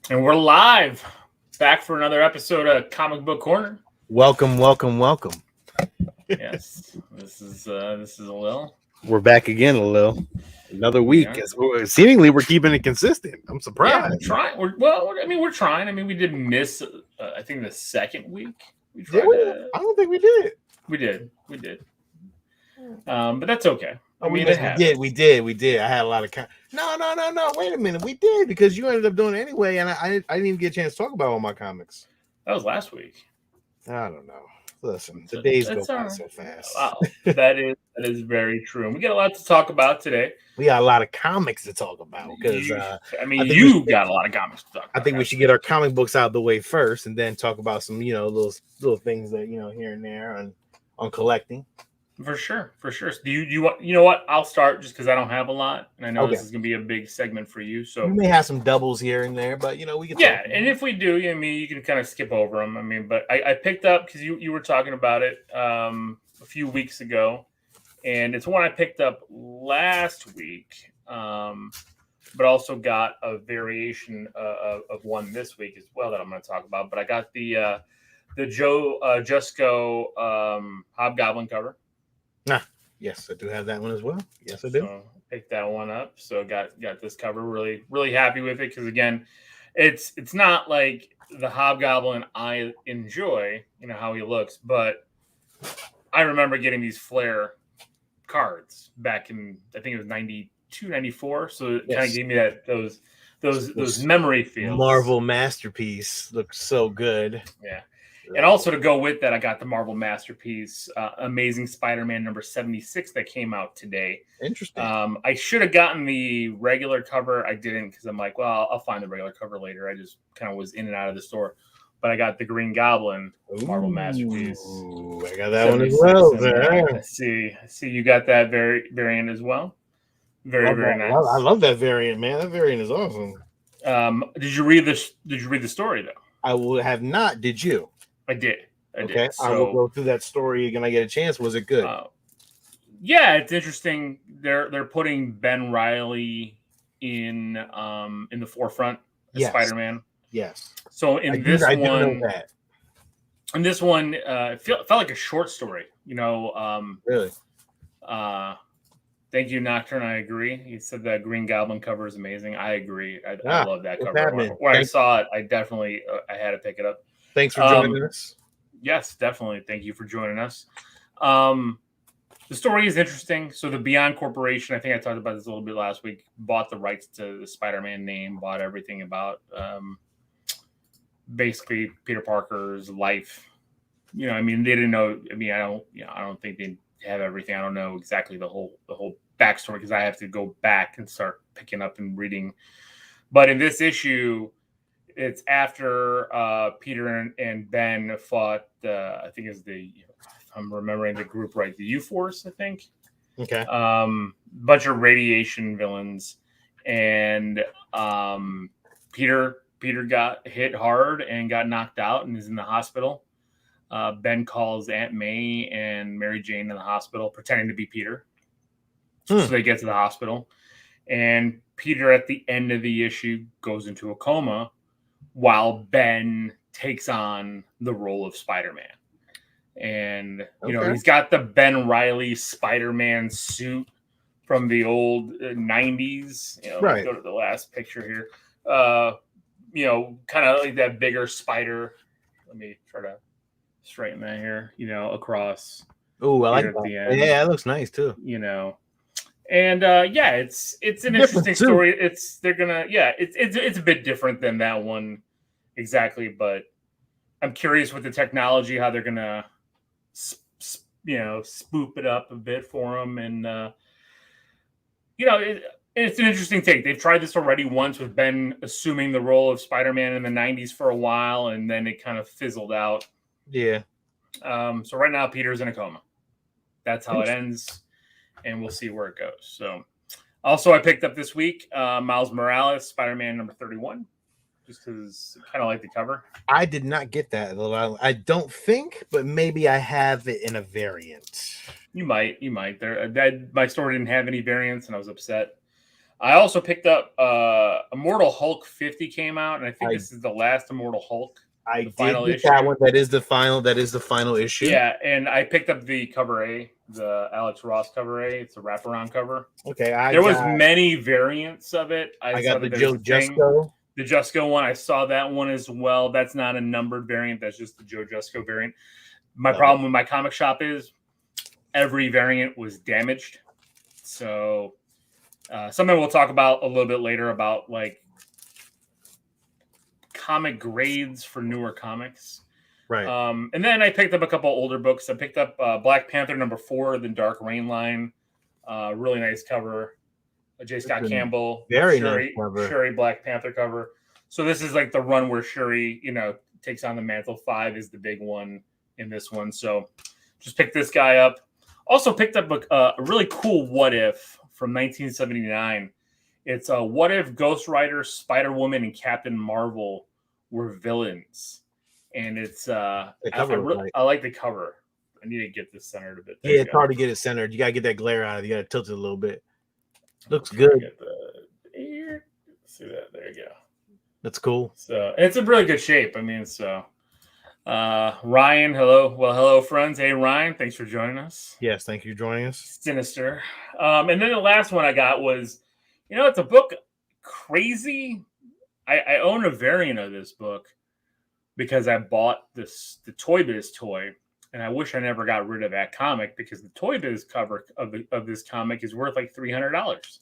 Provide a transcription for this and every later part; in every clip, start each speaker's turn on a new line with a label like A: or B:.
A: And we're live, back for another episode of Comic Book Corner.
B: Welcome.
A: Yes, this is Alil.
B: We're back again, Alil. Another
A: We
B: week.
A: are.
B: Seemingly, we're keeping it consistent. I'm
A: Yeah,
B: surprised.
A: we're trying. We're trying. I mean, we did miss. I think the second week we
B: Did
A: tried
B: we?
A: to.
B: I don't think we did.
A: We did. But that's okay.
B: Oh,
A: I mean,
B: yes,
A: it happens.
B: we did. I had a lot of. No. Wait a minute. We did because you ended up doing it anyway, and I didn't even get a chance to talk about all my comics.
A: That was last week.
B: I don't know. Listen, the days go by so fast.
A: Wow, that is very true. And we got a lot to talk about today.
B: We got a lot of comics to talk about because
A: you got a lot of comics to talk about.
B: I think we should get our comic books out of the way first, and then talk about some, little things that here and there on collecting.
A: For sure. So do you want? You know what? I'll start just because I don't have a lot, and I know
B: Okay.
A: this is gonna be a big segment for you. So
B: we may have some doubles here and there, but we can.
A: Yeah, and if we do, you can kind of skip over them. I mean, but I picked up because you were talking about it a few weeks ago, and it's one I picked up last week, but also got a variation of one this week as well that I'm going to talk about. But I got the Joe Jusko Hobgoblin cover.
B: Yes, I do have that one as well. Yes, I do.
A: So picked that one up. So got this cover. Really happy with it because again, it's not like the Hobgoblin I enjoy, how he looks, but I remember getting these Flair cards back in I think it was 92, 94. So it kind of gave me those memory feels.
B: Marvel masterpiece looks so good.
A: Yeah. And also to go with that, I got the Marvel Masterpiece, Amazing Spider-Man number 76 that came out today.
B: Interesting.
A: I should have gotten the regular cover. I didn't because I'm like, well, I'll find the regular cover later. I just kind of was in and out of the store. But I got the Green Goblin Marvel Masterpiece.
B: I got that one as well.
A: I see you got that variant as well. Very nice.
B: I love that variant, man. That variant is awesome.
A: Did you read this? Did you read the story though?
B: I would have not. Did you?
A: I did.
B: Okay, so, I will go through that story again. I get a chance. Was it good?
A: Yeah, it's interesting. They're putting Ben Reilly in the forefront as Spider-Man.
B: Yes.
A: So in this one, it felt like a short story.
B: Really.
A: Thank you, Nocturne. I agree. He said that Green Goblin cover is amazing. I agree. I love that cover. When I saw it, I definitely I had to pick it up.
B: Thanks for joining us.
A: Yes, definitely. Thank you for joining us. The story is interesting. So the Beyond Corporation, I think I talked about this a little bit last week, bought the rights to the Spider-Man name, bought everything about basically Peter Parker's life. They didn't know. I don't think they have everything. I don't know exactly the whole backstory because I have to go back and start picking up and reading. But in this issue, it's after Peter and Ben fought. I think it's if I'm remembering the group right, the U-Force. I think.
B: Okay.
A: Bunch of radiation villains, and Peter got hit hard and got knocked out and is in the hospital. Ben calls Aunt May and Mary Jane in the hospital, pretending to be Peter. So they get to the hospital, and Peter at the end of the issue goes into a coma, while Ben takes on the role of Spider-Man. And, he's got the Ben Reilly Spider-Man suit from the old 90s.
B: Right.
A: Go to the last picture here. Kind of like that bigger spider. Let me try to straighten that here, across.
B: Oh, I like that. Yeah, it looks nice too.
A: And it's an interesting story. It's a bit different than that one exactly, but I'm curious with the technology how they're gonna spoop it up a bit for them, and it's an interesting take. They've tried this already once with Ben assuming the role of Spider-Man in the 90s for a while, and then it kind of fizzled out.
B: Yeah.
A: So right now Peter's in a coma. That's how it ends. And we'll see where it goes. So, also I picked up this week Miles Morales, Spider-Man number 31, just because I kind of like the cover.
B: I did not get that. I don't think, but maybe I have it in a variant.
A: You might. My store didn't have any variants, and I was upset. I also picked up Immortal Hulk 50 came out, and I think
B: I-
A: this is the last Immortal Hulk.
B: I
A: The
B: did
A: final
B: get
A: issue.
B: that one. That is the final. That is the final issue.
A: Yeah, and I picked up the cover A, the Alex Ross cover A. It's a wraparound cover.
B: Okay,
A: there was many variants of it.
B: I
A: saw
B: got the
A: that
B: Joe
A: there's
B: Jusko.
A: the Jusko one. I saw that one as well. That's not a numbered variant. That's just the Joe Jusko variant. My problem with my comic shop is every variant was damaged. So something we'll talk about a little bit later about like comic grades for newer comics.
B: Right.
A: And then I picked up a couple older books. I picked up Black Panther #4, the Dark Reign line. Really nice cover. J. Scott Campbell.
B: Very
A: Shuri,
B: nice cover.
A: Shuri Black Panther cover. So this is like the run where Shuri, takes on the mantle. 5 is the big one in this one. So just picked this guy up. Also picked up a really cool What If from 1979. It's a What If Ghost Rider, Spider-Woman, and Captain Marvel were villains. And it's I like the cover. I need to get this centered a bit.
B: Yeah, it's hard to get it centered. You gotta get that glare out of it. You gotta tilt it a little bit. Looks good.
A: See that? There you go.
B: That's cool.
A: So it's in really good shape. I mean, so Ryan, hello. Well, hello, friends. Hey, Ryan, thanks for joining us.
B: Yes, thank you for joining us.
A: Sinister. And then the last one I got was, it's a book, Crazy. I own a variant of this book because I bought the Toy Biz toy, and I wish I never got rid of that comic because the Toy Biz cover of this comic is worth like $300.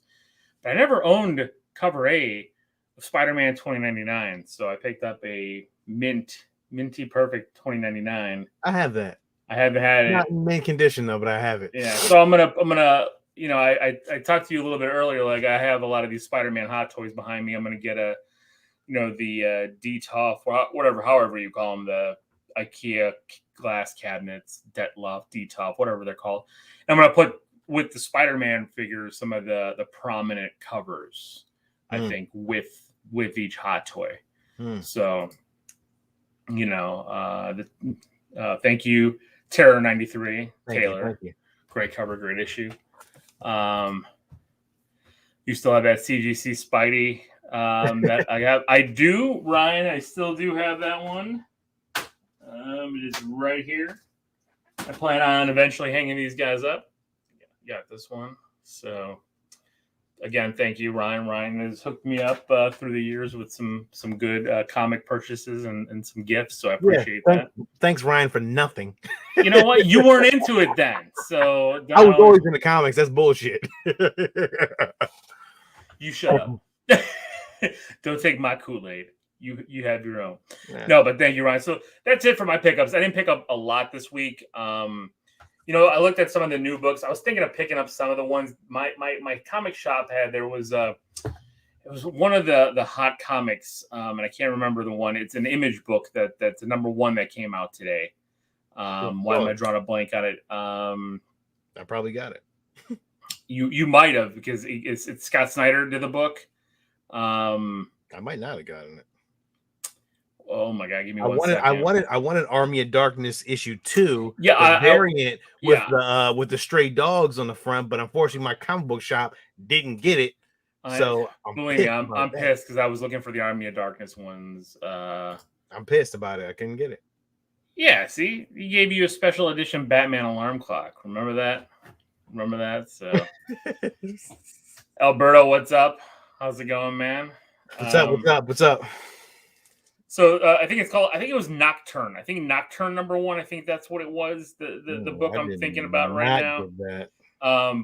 A: But I never owned cover A of Spider-Man 2099, so I picked up a minty perfect 2099.
B: I have that.
A: I haven't had it.
B: Not in mint condition though, but I have it.
A: Yeah, so I'm gonna. I talked to you a little bit earlier. Like I have a lot of these Spider-Man hot toys behind me. I'm gonna get the D-Tough, however you call them, the IKEA glass cabinets, Detloff, D-Tough, whatever they're called. And I'm going to put with the Spider-Man figures some of the prominent covers, I think, with each hot toy. So, thank you, Terror 93, Taylor.
B: Thank you.
A: Great cover, great issue. You still have that CGC Spidey that I have. I do, Ryan. I still do have that one. It is right here. I plan on eventually hanging these guys up. Got this one. So, again, thank you, Ryan. Ryan has hooked me up through the years with some good comic purchases and some gifts. So I appreciate that.
B: Thanks, Ryan, for nothing.
A: You know what? You weren't into it then. So
B: I was always in the comics. That's bullshit.
A: You shut up. Don't take my Kool-Aid. You have your own. Yeah. No, but thank you, Ryan. So that's it for my pickups. I didn't pick up a lot this week. I looked at some of the new books. I was thinking of picking up some of the ones my comic shop had. There was it was one of the hot comics, and I can't remember the one. It's an Image book that's the #1 that came out today. Why am I drawing a blank on it?
B: I probably got it.
A: You might have, because it's Scott Snyder did the book.
B: I might not have gotten it.
A: Oh my god! Give me one second.
B: I wanted Army of Darkness issue 2.
A: Yeah,
B: variant with the stray dogs on the front, but unfortunately my comic book shop didn't get it. So
A: I'm pissed because I was looking for the Army of Darkness ones.
B: I'm pissed about it. I couldn't get it.
A: Yeah, see, he gave you a special edition Batman alarm clock. Remember that? So, Alberto, what's up? How's it going, man?
B: What's up?
A: So I think it was Nocturne. I think Nocturne #1. I think that's what it was. The book I'm thinking about right now.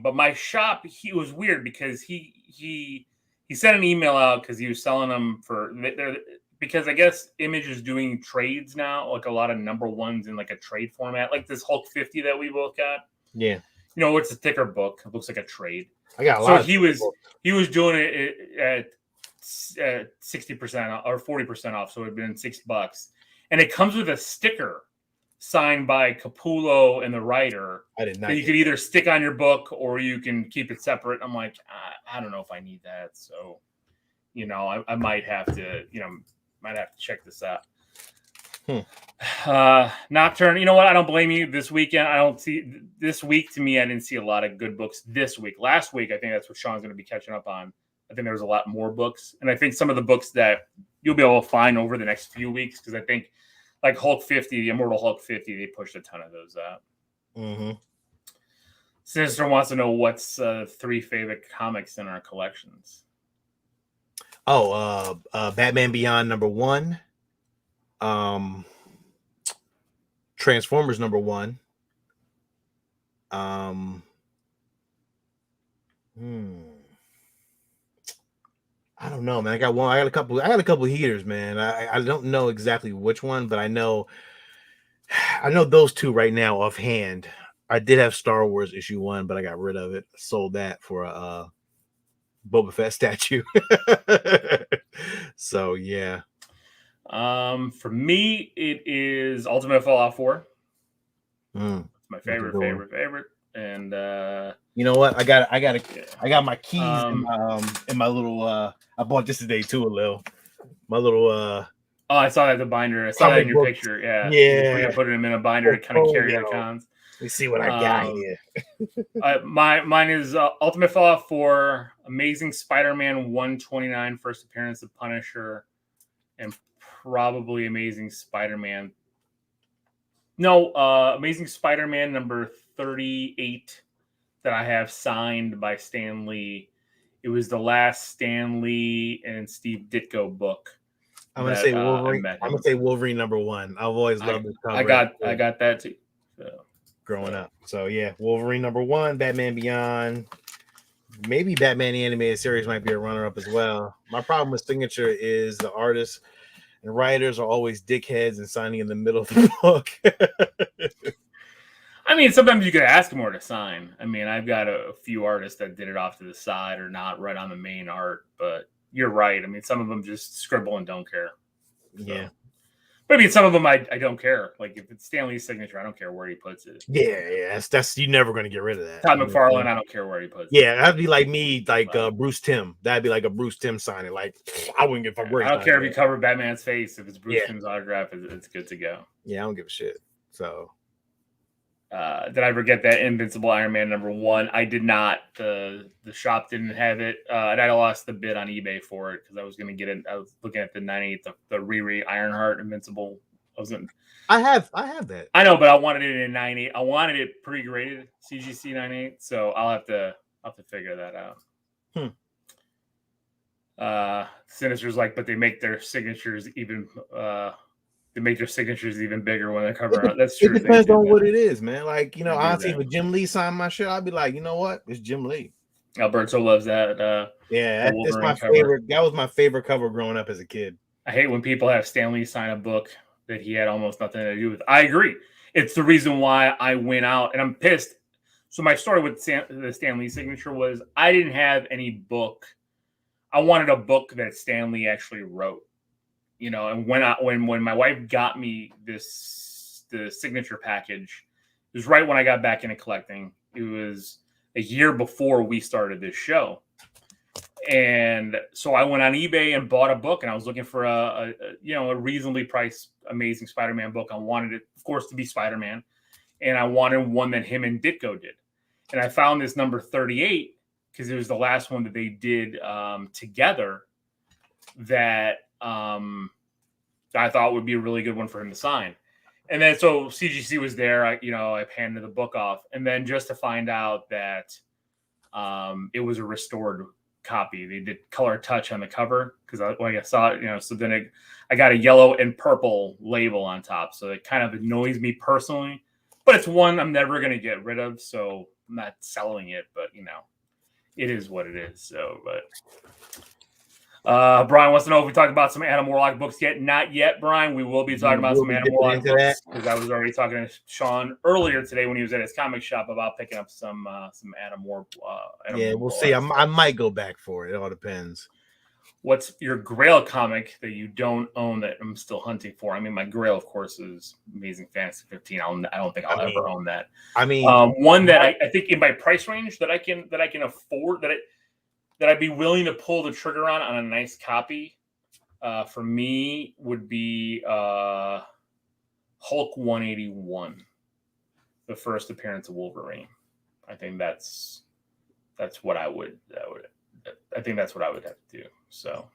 A: But my shop, he was weird because he sent an email out because he was selling them because I guess Image is doing trades now, like a lot of #1s in like a trade format, like this Hulk 50 that we both got.
B: Yeah.
A: It's a thicker book. It looks like a trade.
B: I got a lot.
A: So he was doing it at 60% or 40% off, so it would have been $6, and it comes with a sticker signed by Capullo and the writer.
B: I did not.
A: That you could either stick on your book or you can keep it separate. I'm like, I don't know if I need that, so I might have to check this out. Nocturne. You know what? I don't blame you. This weekend, this week to me, I didn't see a lot of good books this week. Last week, I think that's what Sean's going to be catching up on I think there's a lot more books, and I think some of the books that you'll be able to find over the next few weeks, because I think like Hulk 50, the Immortal Hulk 50, they pushed a ton of those out.
B: Mm-hmm.
A: Sinister wants to know what's 3 favorite comics in our collections.
B: Oh, Batman Beyond #1. Transformers #1. I don't know, man. I got a couple heaters, man. I don't know exactly which one, but I know those 2 right now offhand. I did have Star Wars issue 1, but I got rid of it. Sold that for a Boba Fett statue. So yeah.
A: For me, it is Ultimate Fallout 4. It's my favorite. And
B: you know what? I got my keys in my little I bought this today too, Alil. My little
A: oh, I saw that in the binder. I saw that in your picture. Yeah. You put them in a binder to kind of carry the cons.
B: Let me see what I got here.
A: Mine is Ultimate Fallout 4, Amazing Spider-Man 129, first appearance of Punisher, and probably Amazing Spider-Man. No, Amazing Spider-Man number 38 that I have signed by Stan Lee. It was the last Stan Lee and Steve Ditko book.
B: I'm gonna say Wolverine. I'm gonna say Wolverine #1. I've always loved this cover.
A: I got that too.
B: Growing up. So yeah, Wolverine #1, Batman Beyond. Maybe Batman the Animated Series might be a runner-up as well. My problem with Signature is the artists and writers are always dickheads and signing in the middle of the book.
A: I mean, sometimes you could ask more to sign. I mean, I've got a few artists that did it off to the side or not right on the main art, but you're right. I mean, some of them just scribble and don't care. So.
B: Yeah.
A: But I mean, some of them I don't care. Like if it's Stan Lee's signature, I don't care where he puts it.
B: Yeah. That's you're never going to get rid of that.
A: Todd McFarlane, I don't care where he puts it.
B: Yeah, that'd be like me, like Bruce Timm. That'd be like a Bruce Timm signing. Like I wouldn't give a fuck.
A: I don't care if you cover Batman's face. If it's Bruce Timm's autograph, it's good to go.
B: Yeah, I don't give a shit. So.
A: Did I forget that Invincible Iron Man #1? I did not. The shop didn't have it, and I lost the bid on eBay for it because I was going to get it. I was looking at the 98, the Riri Ironheart Invincible.
B: I have that.
A: I know, but I wanted it in 98. I wanted it pre-graded CGC 98, so I'll have to figure that out. Sinister's like, but they make their signatures even. They make their signatures even bigger when they cover it. That's true.
B: It depends on what it is, man. Like, you know, honestly, if Jim Lee signed my shit, I'd be like, you know what? It's Jim Lee.
A: Alberto loves that.
B: Yeah, that's my favorite. That was my favorite cover growing up as a kid.
A: I hate when people have Stan Lee sign a book that he had almost nothing to do with. I agree. It's the reason why I went out, and I'm pissed. So my story with the Stan Lee signature was I didn't have any book. I wanted a book that Stan Lee actually wrote. You know, and when my wife got me the signature package, it was right when I got back into collecting. It was a year before we started this show, and so I went on eBay and bought a book. And I was looking for a reasonably priced Amazing Spider-Man book. I wanted it, of course, to be Spider-Man, and I wanted one that him and Ditko did. And I found this number 38 because it was the last one that they did together. That. I thought would be a really good one for him to sign. And then so CGC was there. I handed the book off, and then just to find out that it was a restored copy. They did color touch on the cover because when I saw it, so then I got a yellow and purple label on top, so it kind of annoys me personally. But it's one I'm never going to get rid of, so I'm not selling it. But it is what it is. So, but. Brian wants to know if we talked about some Adam Warlock books yet. Not yet, Brian. We will be talking about some Adam Warlock books because I was already talking to Sean earlier today when he was at his comic shop about picking up some Adam Warlock.
B: We'll see. I might go back for it. It all depends.
A: What's your Grail comic that you don't own that I'm still hunting for? I mean, my Grail, of course, is Amazing Fantasy 15. I don't think I'll ever own that.
B: I mean,
A: one that I think in my price range that I can afford that I'd be willing to pull the trigger on a nice copy for me would be Hulk 181, the first appearance of Wolverine. I think that's what I would I think that's what I would have to do. So,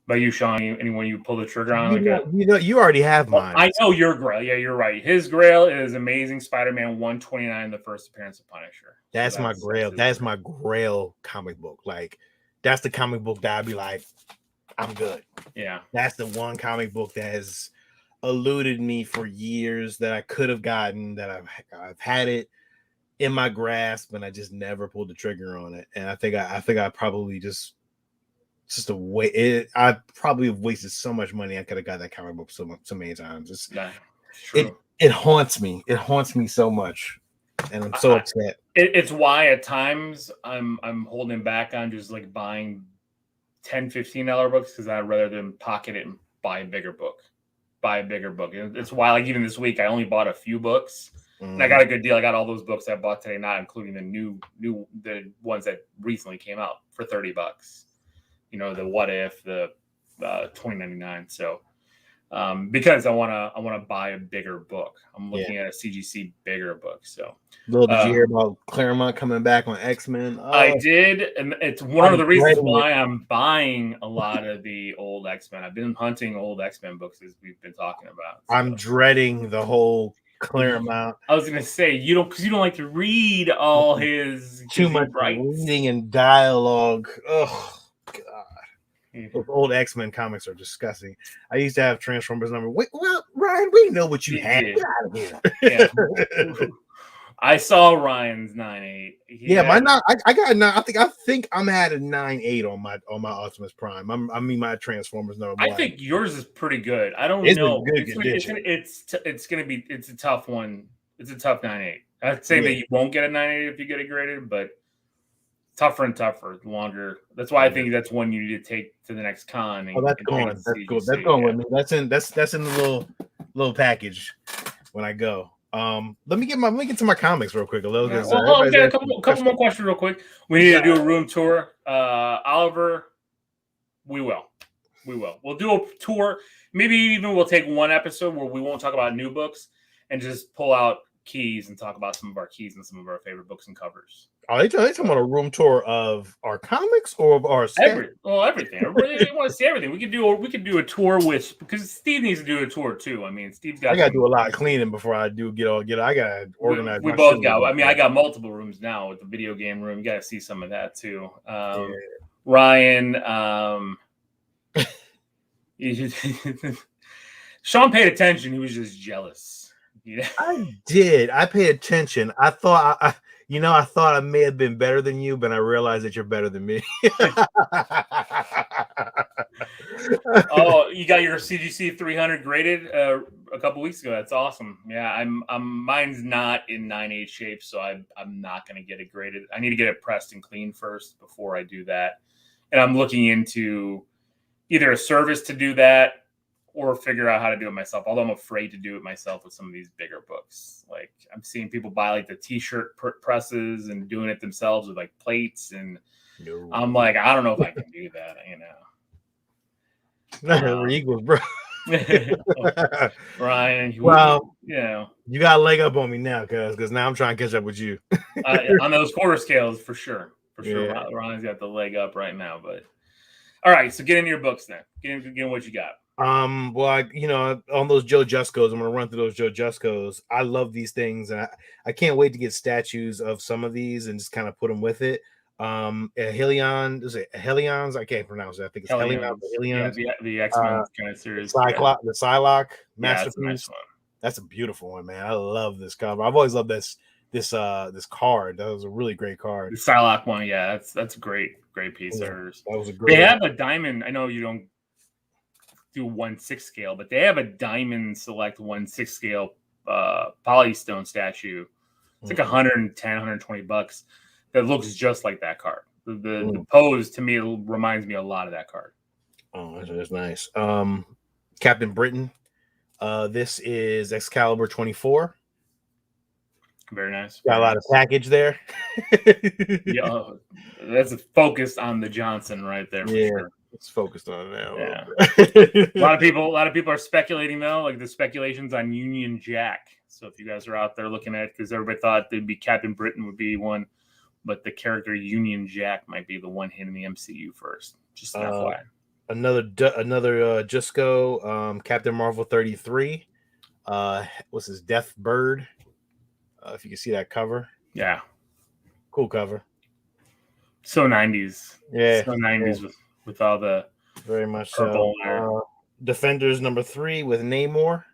A: but you, Sean, anyone you pull the trigger on?
B: You already have mine.
A: I know your Grail. Yeah, you're right. His Grail is Amazing Spider-Man 129, the first appearance of Punisher.
B: That's my Grail. That's my Grail comic book. Like, that's the comic book that I'd be like, I'm good.
A: Yeah.
B: That's the one comic book that has eluded me for years that I could have gotten, that I've had it in my grasp, and I just never pulled the trigger on it. And I think I probably just a way. I probably have wasted so much money. I could have got that comic book so many times. It haunts me. It haunts me so much, and I'm so upset.
A: It's why at times I'm holding back on just like buying $10-15 books, because I'd rather than pocket it and buy a bigger book. It's why, like, even this week I only bought a few books. And I got a good deal. I got all those books I bought today, not including the ones that recently came out for $30. You know, the What If, the $20.99. So because I wanna buy a bigger book. I'm looking at a CGC bigger book. So
B: Lil, did you hear about Claremont coming back on X-Men?
A: I did, and it's one of the reasons why I'm buying a lot of the old X-Men. I've been hunting old X-Men books, as we've been talking about. So.
B: I'm dreading the whole Claremont.
A: I was gonna say, because you don't like to read all his
B: too much reading and dialogue. Oh God. Those old X-Men comics are disgusting. I used to have Transformers number. Well, Ryan, we know what you had. Get out of here.
A: Yeah. I saw Ryan's 9.8.
B: I got a 9. I think I'm at a 9.8 on my Optimus Prime. I mean my Transformers number.
A: I think yours is pretty good. I don't know. It's a tough one. It's a tough 9.8. I'd say that you won't get a 9.8 if you get it graded, but tougher and tougher the longer. That's why I think that's one you need to take to the next con.
B: That's going. That's good. That's going with me. That's in the little package when I go. Let me get to my comics real quick. We got
A: a couple more questions real quick. We need to do a room tour. Oliver, we will. We'll do a tour. Maybe even we'll take one episode where we won't talk about new books and just pull out keys and talk about some of our keys and some of our favorite books and covers.
B: Are they talking about a room tour of our comics or of our
A: everything? I really want to see everything. We could do a tour because Steve needs to do a tour too. I mean, I
B: gotta do a lot of cleaning before I do I gotta organize.
A: We both got. I mean, I got multiple rooms now with the video game room. You got to see some of that too. Ryan, Sean paid attention. He was just jealous.
B: Yeah. I did. I paid attention. I thought I thought I may have been better than you, but I realized that you're better than me.
A: Oh, you got your CGC 300 graded a couple weeks ago. That's awesome. Yeah, I'm mine's not in 9.8 shape, so I'm not going to get it graded. I need to get it pressed and cleaned first before I do that. And I'm looking into either a service to do that or figure out how to do it myself. Although I'm afraid to do it myself with some of these bigger books. Like I'm seeing people buy like the t-shirt presses and doing it themselves with like plates. And I'm like, I don't know if I can do that,
B: We're equals, bro.
A: Ryan,
B: you got a leg up on me now, because now I'm trying to catch up with you.
A: On those quarter scales, for sure. Yeah. Ryan's got the leg up right now, but all right. So get into your books then. Get in what you got.
B: On those Joe Juscos, I'm gonna run through those Joe Juscos. I love these things, and I can't wait to get statues of some of these and just kind of put them with it. Helions? I can't pronounce it. I think it's Helions.
A: Yeah, the X-Men kind of series.
B: The Psylocke masterpiece. Yeah, nice one. That's a beautiful one, man. I love this cover. I've always loved this card. That was a really great card.
A: The Psylocke one, yeah, that's a great piece of hers.
B: That was a great.
A: They have a diamond. I know you don't do 1/6 scale, but they have a diamond select 1/6 scale polystone statue. It's like $110, $120 that looks just like that card. The pose to me reminds me a lot of that card.
B: Oh, that's nice. Captain Britain. This is Excalibur 24.
A: Very nice.
B: Got a lot of package there.
A: Yeah, that's focused on the Johnson right there. For sure.
B: It's focused on that.
A: Yeah. a lot of people are speculating though, like the speculations on Union Jack. So if you guys are out there looking at it, because everybody thought there'd be Captain Britain would be one but the character Union Jack might be the one hitting the MCU first. Just an FYI.
B: Another Jusco, Captain Marvel 33. What's his Death Bird? If you can see that cover.
A: Yeah.
B: Cool cover.
A: So 90s.
B: Yeah.
A: So 90s with all the
B: very much so. Defenders number 3 with Namor.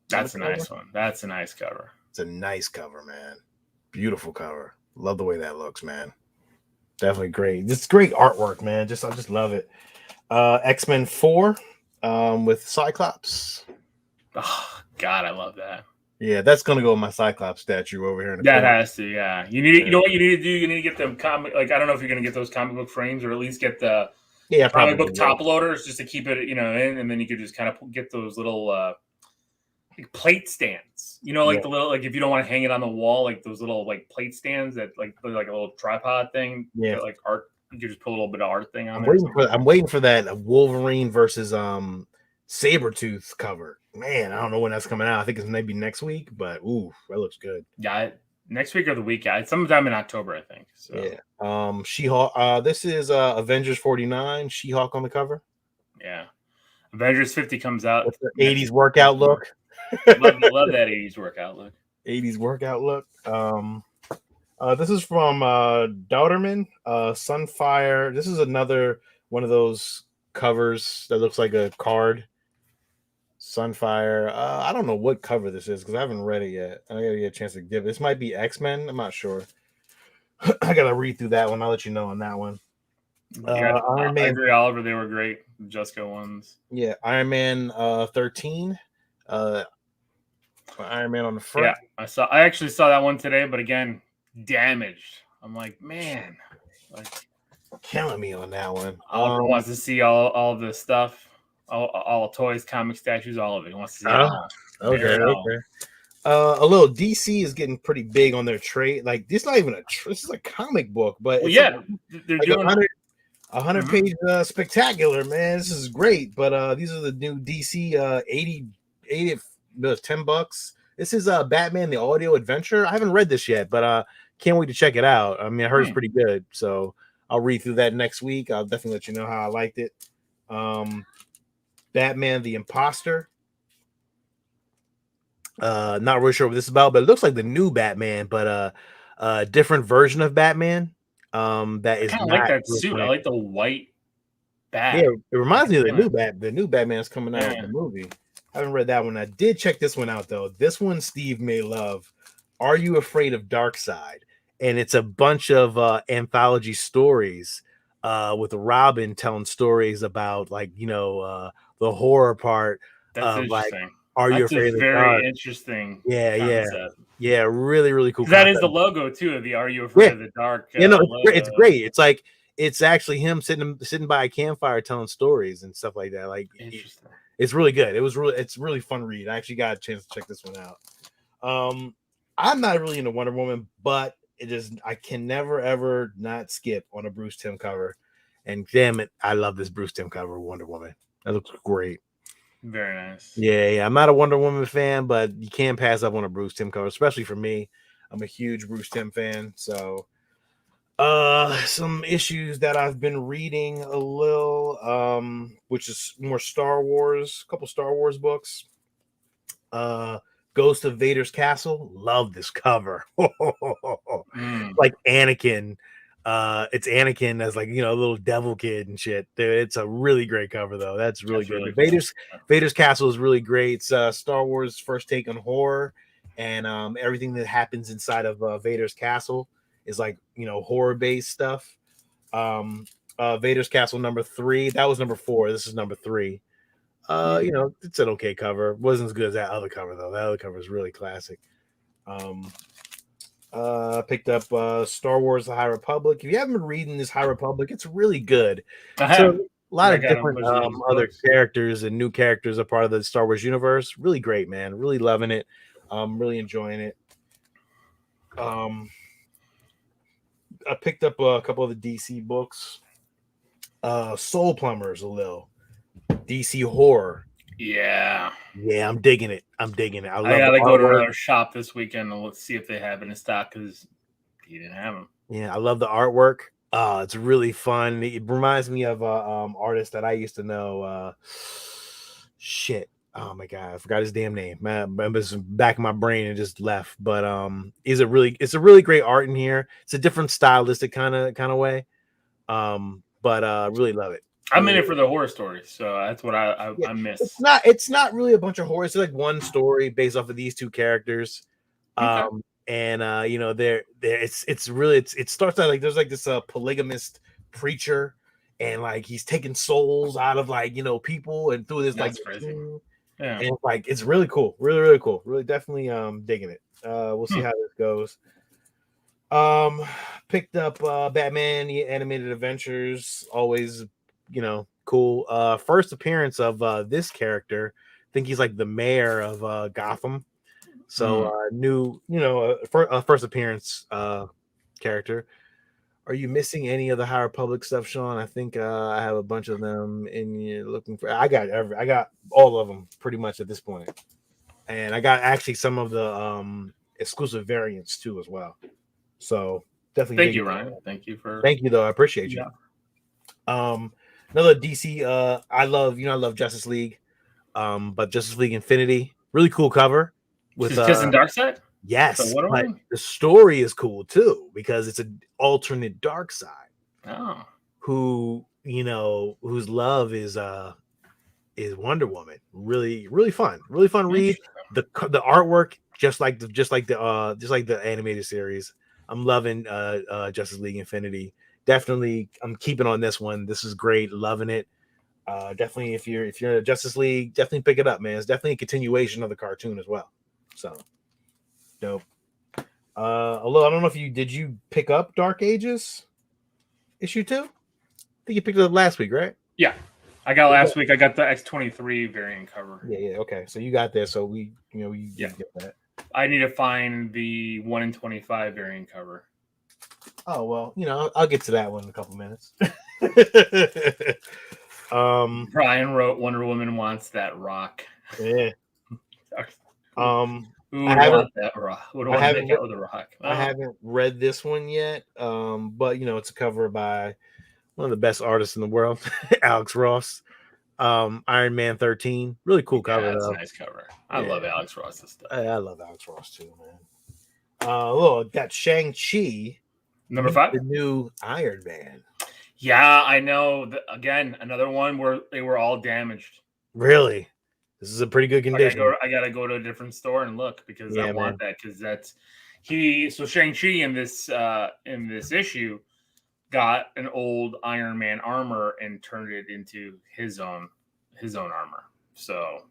A: That's a nice one. That's a nice cover.
B: It's a nice cover, man. Beautiful cover. Love the way that looks, man. Definitely great. It's great artwork, man. I just love it. X-Men 4 with Cyclops.
A: Oh God, I love that.
B: Yeah, that's gonna go with my Cyclops statue over here in the
A: That
B: corner.
A: has to, yeah. You need, you know what you need to do? You need to get them comic. Like I don't know if you're gonna get those comic book frames, or at least get the comic book top loaders, just to keep it, in, and then you could just kind of get those little like plate stands. You know, like the little, like if you don't want to hang it on the wall, like those little like plate stands that like a little tripod thing.
B: Yeah,
A: like art. You could just put a little bit of art thing on.
B: I'm waiting for that Wolverine versus Sabretooth cover. Man, I don't know when that's coming out. I think it's maybe next week, but ooh, that looks good.
A: Yeah, next week or the week. Yeah, it's sometime in October, I think. So.
B: Yeah. She-Hulk. This is Avengers 49. She-Hulk on the cover.
A: Yeah. Avengers 50 comes out.
B: With the 80s workout look.
A: love that 80s workout look.
B: 80s workout look. This is from Dauterman, Sunfire. This is another one of those covers that looks like a card. Sunfire. I don't know what cover this is because I haven't read it yet. I gotta get a chance to give it. This might be X-Men. I'm not sure. I gotta read through that one. I'll let you know on that one.
A: Iron Man. I agree, Oliver. They were great. Jessica ones.
B: Yeah, Iron Man 13. Iron Man on the front.
A: Yeah, I actually saw that one today, but again, damaged. I'm like, man, like
B: killing me on that one.
A: Oliver wants to see all this stuff, all toys, comic statues, all of it. He wants to see it all.
B: Okay. A little DC is getting pretty big on their trade. Like this, is not even this is a comic book, but
A: they're
B: like
A: doing
B: 100 page spectacular, man. This is great. But these are the new DC 80 $10. This is Batman the Audio Adventure. I haven't read this yet, but can't wait to check it out. I mean, I heard it's pretty good, so I'll read through that next week. I'll definitely let you know how I liked it. Batman the Imposter. Not really sure what this is about, but it looks like the new Batman, but a different version of Batman. That is
A: not like that suit. I like the white bat.
B: Yeah, it reminds me of the new Batman's coming out in the movie. I haven't read that one. I did check this one out though. This one Steve may love. Are You Afraid of Darkseid? And it's a bunch of anthology stories with Robin telling stories about the horror part.
A: That's
B: interesting.
A: Like,
B: are you afraid of the dark?
A: Very interesting.
B: Yeah, really, really cool.
A: That is the logo too of the Are You Afraid of the Dark?
B: It's great. It's like it's actually him sitting by a campfire telling stories and stuff like that. Like
A: interesting.
B: It's really good. It's really fun read. I actually got a chance to check this one out. I'm not really into Wonder Woman, but I can never ever not skip on a Bruce Timm cover. And damn it, I love this Bruce Timm cover of Wonder Woman. That looks great.
A: Very nice.
B: Yeah. I'm not a Wonder Woman fan, but you can't pass up on a Bruce Timm cover, especially for me. I'm a huge Bruce Timm fan. So some issues that I've been reading a little, which is more Star Wars, a couple Star Wars books. Ghost of Vader's Castle. Love this cover. Like Anakin. It's Anakin as a little devil kid and shit. Dude, it's a really great cover though. That's good. Really Vader's Castle is really great. It's Star Wars' first take on horror, and everything that happens inside of Vader's Castle is horror based stuff. Vader's Castle number 3. That was number 4. This is number 3. It's an okay cover. It wasn't as good as that other cover though. That other cover is really classic. Picked up Star Wars: The High Republic. If you haven't been reading this High Republic, it's really good. So a lot of different other characters and new characters are part of the Star Wars universe. Really great, man. Really loving it. Really enjoying it. I picked up a couple of the DC books. Soul Plumbers, Alil. DC horror.
A: Yeah,
B: I'm digging it. I
A: gotta go to another shop this weekend and let's see if they have it in stock because he didn't have them.
B: Yeah, I love the artwork. It's really fun. It reminds me of a artist that I used to know. Shit. Oh my god, I forgot his damn name. Man, it was back in my brain and just left. But it's a really great art in here. It's a different stylistic kind of way. But really love it.
A: I'm in
B: Really,
A: it for the horror stories, so that's what
B: yeah.
A: I
B: It's
A: miss.
B: not really a bunch of horror. It's like one story based off of these two characters.
A: Okay.
B: And you know, it's really it starts out like there's like this polygamist preacher, and like he's taking souls out of like, you know, people and through this like
A: That's crazy.
B: machine.
A: Yeah.
B: And like it's really cool, really cool, really definitely digging it. We'll see
A: Hmm.
B: how this goes. Um, Picked up Batman the Animated Adventures, always, you know, cool. First appearance of this character. I think he's like the mayor of Gotham. So new, you know, first appearance character. Are you missing any of the High Republic stuff, Sean? I think I have a bunch of them in you looking for. I got all of them pretty much at this point, and I got actually some of the exclusive variants too as well. So definitely
A: Thank
B: dig
A: you,
B: it.
A: Ryan. Thank you for.
B: Thank you though, I appreciate you.
A: Yeah.
B: Another DC. I love, you know, I love Justice League. But Justice League Infinity, really cool cover with
A: Is Kiss and Dark Side? The
B: yes,
A: Wonder
B: but
A: Woman?
B: the story is cool too because it's an alternate dark side
A: Oh.
B: who, you know, whose love is Wonder Woman. Really fun. Really fun read. The artwork just like the animated series. I'm loving Justice League Infinity. Definitely I'm keeping on this one. This is great. Loving it. Definitely if you're in Justice League, definitely pick it up, man. It's definitely a continuation of the cartoon as well. So dope. Although I don't know if you pick up Dark Ages issue 2? I think you picked it up last week, right?
A: Yeah. I got last week. I got the X-23 variant cover.
B: Yeah. Okay, so you got that. So we, you know, you
A: Yeah.
B: get that.
A: I need to find the 1 in 25 variant cover.
B: Oh well, you know, I'll get to that one in a couple minutes.
A: Brian wrote Wonder Woman wants that rock.
B: Yeah.
A: Who would want that rock? Who would want to make out with a rock?
B: I haven't read this one yet. But you know, it's a cover by one of the best artists in the world, Alex Ross. Iron Man 13. Really cool cover.
A: That's
B: though.
A: a nice cover. I love Alex Ross's stuff.
B: I love Alex Ross too, man. Look, got Shang-Chi.
A: Number 5?
B: The new Iron Man.
A: Yeah, I know. Again, another one where they were all damaged.
B: Really? This is a pretty good condition.
A: I gotta go to a different store and look because I want that because that's so Shang-Chi in this issue got an old Iron Man armor and turned it into his own armor. So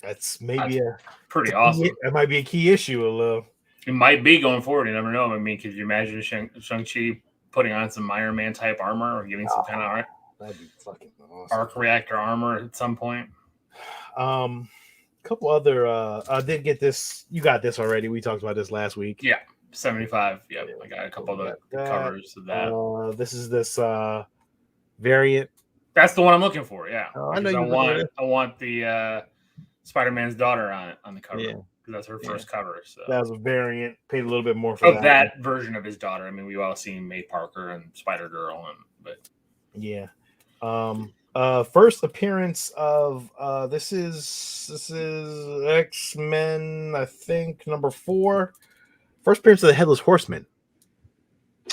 B: that's maybe
A: pretty awesome.
B: That might be a key issue, Alil.
A: It might be going forward. You never know. I mean, could you imagine Shang-Chi putting on some Iron Man type armor or getting some kind of
B: that'd be fucking awesome.
A: arc reactor armor at some point?
B: Couple other I did get this. You got this already. We talked about this last week.
A: Yeah, 75. Yep, I got a couple of the covers of that.
B: This is this variant.
A: That's the one I'm looking for. Yeah,
B: I know
A: I want the Spider-Man's daughter on the cover.
B: Yeah.
A: Because that's her first cover. So
B: that was a variant. Paid a little bit more for
A: that version of his daughter. I mean, we've all seen May Parker and Spider-Girl, but
B: yeah. First appearance of this is X-Men, I think number 4. First appearance of the Headless Horseman.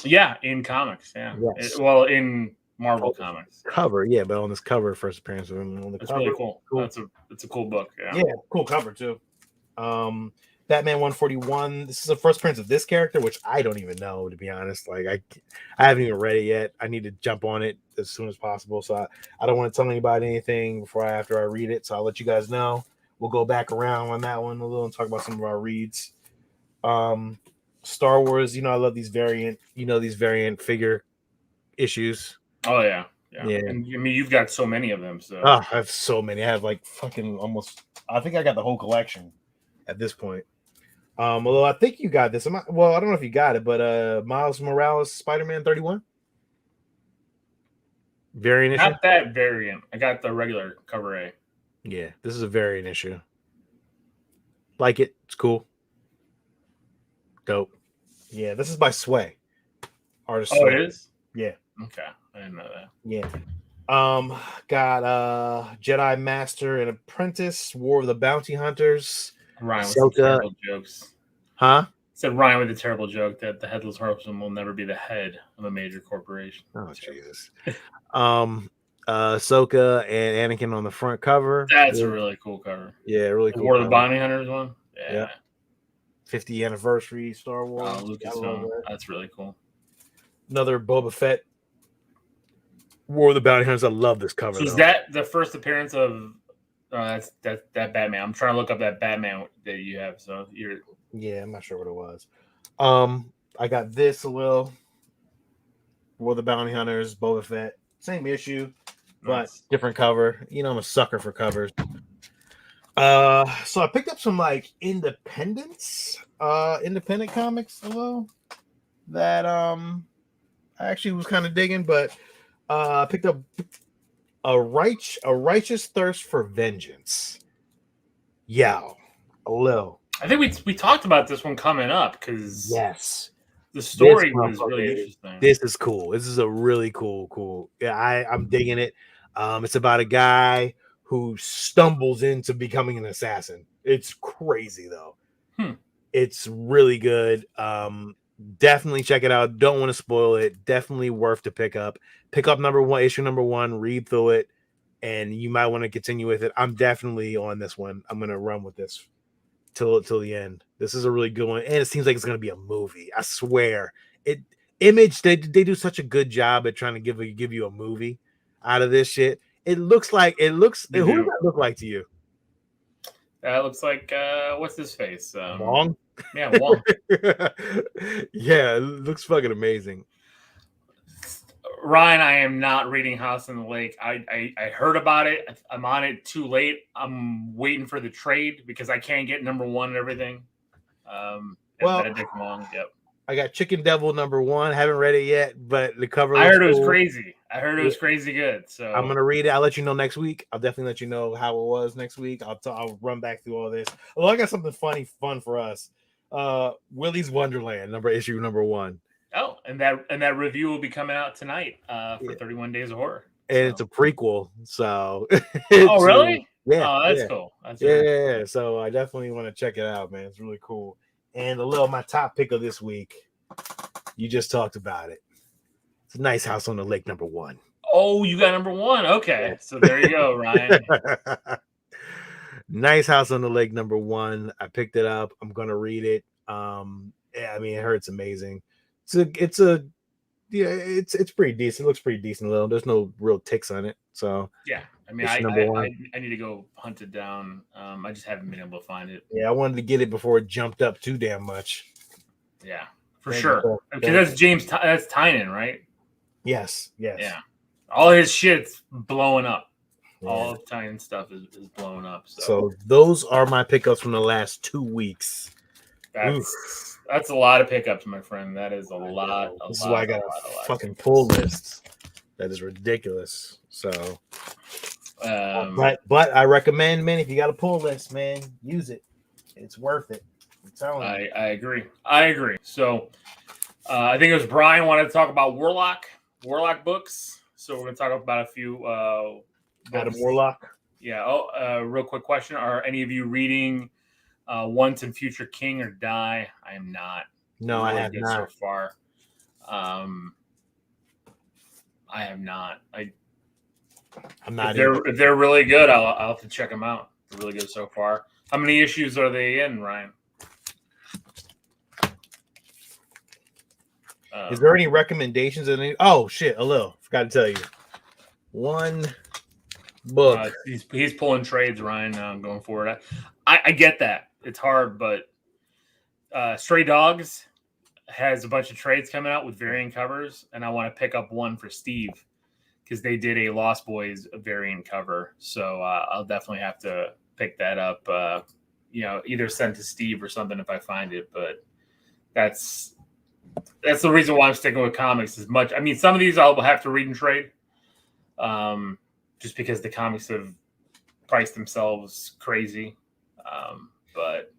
A: Yeah, in comics. Yeah.
B: Yes.
A: In Marvel comics.
B: Cover, yeah, but on this cover, first appearance of him on the
A: That's
B: cover.
A: really cool. It's a cool book.
B: Yeah, cool cover too. Batman 141. This is the first appearance of this character, which I don't even know, to be honest. Like I haven't even read it yet. I need to jump on it as soon as possible. So I don't want to tell anybody anything after I read it. So I'll let you guys know. We'll go back around on that one a little and talk about some of our reads. Star Wars, you know, I love these variant figure issues.
A: Oh yeah. And I mean, you've got so many of them. So
B: I have so many. I have like fucking almost. I think I got the whole collection at this point. Although I think you got this. I don't know if you got it, but Miles Morales Spider-Man 31 variant issue.
A: Not that variant. I got the regular cover A.
B: Yeah, this is a variant issue. Like it. It's cool. Dope. Yeah, this is by Sway. Artist.
A: Oh, it is?
B: Yeah.
A: Okay. I didn't know that.
B: Yeah. Got Jedi Master and Apprentice, War of the Bounty Hunters,
A: Ryan with some
B: Ahsoka.
A: terrible jokes.
B: Huh?
A: Said Ryan with a terrible joke that the headless horseman will never be the head of a major corporation.
B: Oh Jesus. Ahsoka and Anakin on the front cover.
A: That's a really cool cover.
B: Yeah, really
A: The
B: cool.
A: War of the Bounty Hunters one. Yeah.
B: 50th anniversary Star Wars.
A: Oh, Lucasfilm. That's really cool.
B: Another Boba Fett. War of the Bounty Hunters. I love this cover.
A: So is that the first appearance of that Batman? I'm trying to look up that Batman that you have. So you're.
B: Yeah, I'm not sure what it was. I got this Alil. War of the Bounty Hunters, Boba Fett, same issue, but different cover. You know, I'm a sucker for covers. So I picked up some like independent comics Alil that I actually was kind of digging, but I picked up a righteous thirst for vengeance. Yeah, Alil.
A: I think we talked about this one coming up because
B: yes,
A: the story was really interesting.
B: This is cool. This is a really cool. Yeah, I'm digging it. It's about a guy who stumbles into becoming an assassin. It's crazy though. It's really good. Definitely check it out. Don't want to spoil it. Definitely worth to pick up. Pick up issue number 1, read through it, and you might want to continue with it. I'm definitely on this one. I'm gonna run with this till the end. This is a really good one, and it seems like it's gonna be a movie. I swear. Image they do such a good job at trying to give you a movie out of this shit. Who does that look like to you?
A: That looks like what's his face?
B: Wong?
A: Yeah, Wong.
B: Yeah, it looks fucking amazing.
A: Ryan, I am not reading House on the Lake. I heard about it. I'm on it too late. I'm waiting for the trade because I can't get number 1 and everything. Benedict Wong. Yep.
B: I got Chicken Devil number 1. Haven't read it yet, but the cover.
A: I heard it was crazy. I heard it was crazy good. So
B: I'm gonna read it. I'll let you know next week. I'll definitely let you know how it was next week. I'll run back through all this. Oh, I got something fun for us. Willy's Wonderland issue number 1.
A: Oh, and that review will be coming out tonight for 31 Days of Horror.
B: And it's a prequel, so.
A: Oh, really?
B: Yeah.
A: Oh, that's cool. That's
B: cool. So I definitely want to check it out, man. It's really cool. And my top pick of this week. You just talked about it. It's a Nice House on the Lake number 1.
A: Oh, you got number 1. Okay, so there you go, Ryan.
B: Nice House on the Lake number 1. I picked it up. I'm gonna read it. I mean, I heard it's amazing. It's pretty decent. It looks pretty decent. There's no real ticks on it. So
A: yeah, I mean, I need to go hunt it down. I just haven't been able to find it.
B: Yeah, I wanted to get it before it jumped up too damn much.
A: Yeah, for sure. Because that's Tynan, right?
B: Yes.
A: Yeah, all his shit's blowing up. Yeah. All of Tynan's stuff is blowing up.
B: So those are my pickups from the last 2 weeks.
A: That's a lot of pickups, my friend. That is a lot.
B: This is why I got a fucking pull list. That is ridiculous. So, but I recommend, man, if you got a pull list, man, use it. It's worth it. I'm telling you.
A: I agree. So, I think it was Brian wanted to talk about Warlock books. So we're going to talk about a few.
B: Adam Warlock.
A: Yeah. Real quick question: are any of you reading Once and Future King or Die? I am not.
B: No, I have not
A: so far. I have not. I'm not. If they're really good, I'll have to check them out. They're really good so far. How many issues are they in, Ryan?
B: Is there any recommendations? Oh shit, Alil, forgot to tell you. One book.
A: He's pulling trades, Ryan. I'm going for it. I get that. It's hard, but Stray Dogs has a bunch of trades coming out with variant covers, and I want to pick up one for Steve because they did a Lost Boys variant cover. So I'll definitely have to pick that up. Either send to Steve or something if I find it. But that's the reason why I'm sticking with comics as much. I mean, some of these I'll have to read and trade, just because the comics have priced themselves crazy. But